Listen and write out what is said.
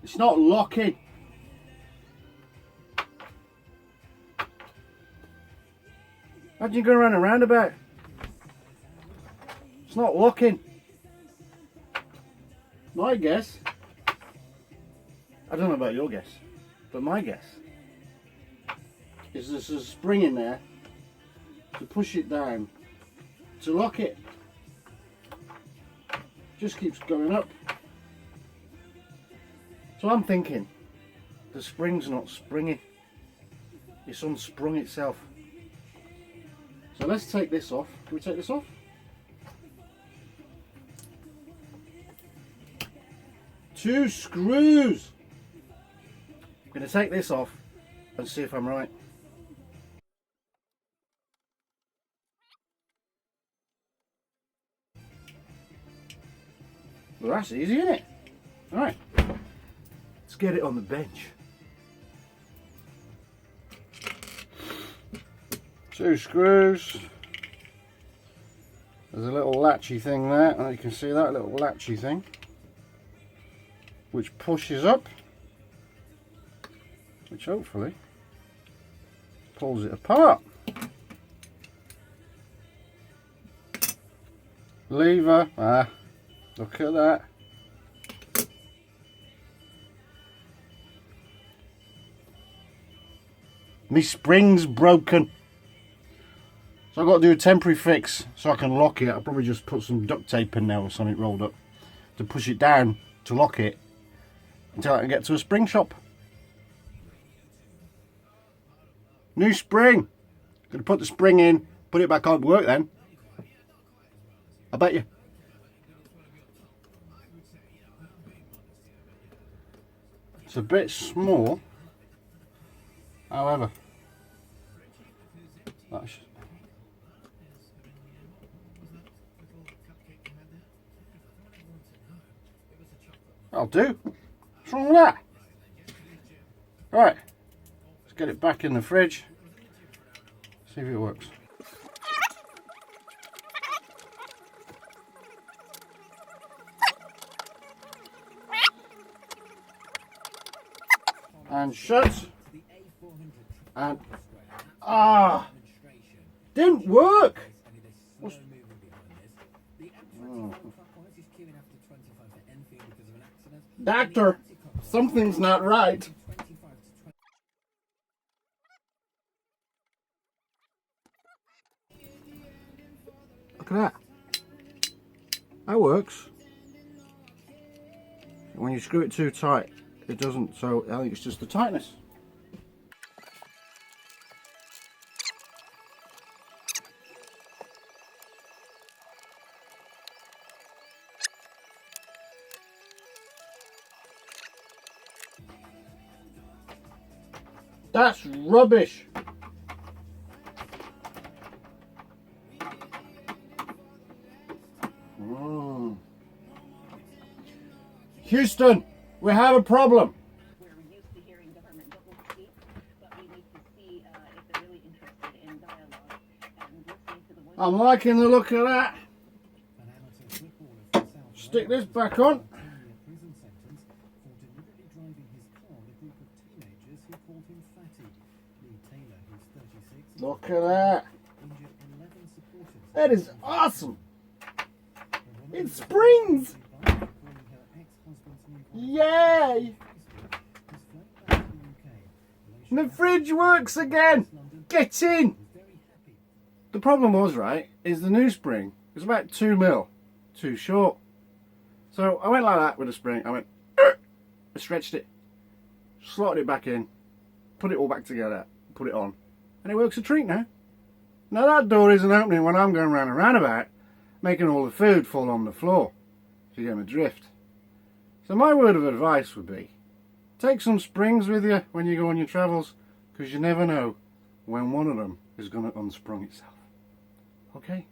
It's not locking. Imagine going around a roundabout. It's not locking. My guess, I don't know about your guess, but my guess is there's a spring in there to push it down to lock it. Just keeps going up. So I'm thinking the spring's not springing, it's unsprung itself. So let's take this off. Can we take this off? Two screws. I'm going to take this off and see if I'm right. Well, that's easy, isn't it? Alright, let's get it on the bench. Two screws. There's a little latchy thing there, and you can see that little latchy thing, which pushes up, which hopefully pulls it apart. Lever, look at that. My spring's broken. So I've got to do a temporary fix so I can lock it. I'll probably just put some duct tape in there or something rolled up to push it down to lock it until I can get to a spring shop. New spring. Gonna put the spring in, put it back on, work then. I bet you. It's a bit small, however. I'll do. What's wrong with that? Right, let's get it back in the fridge. See if it works. And shut. And didn't work. Doctor, something's not right. Look at that. That works. When you screw it too tight, it doesn't, so I think it's just the tightness. That's rubbish. Houston, we have a problem. We're used to hearing government double speak, but we need to see if they're really interested in dialogue and listening to the voice. I'm liking the look of that. Stick this back on. Look at that. That is awesome. It springs. Yay. And the fridge works again. Get in. The problem was, right, is the new spring was about 2 mil too short. So I went like that with the spring. I went, I stretched it, slotted it back in, put it all back together, put it on. And it works a treat now. Now that door isn't opening when I'm going round and roundabout, making all the food fall on the floor. So you get my drift. So my word of advice would be, take some springs with you when you go on your travels, because you never know when one of them is going to unsprung itself. Okay?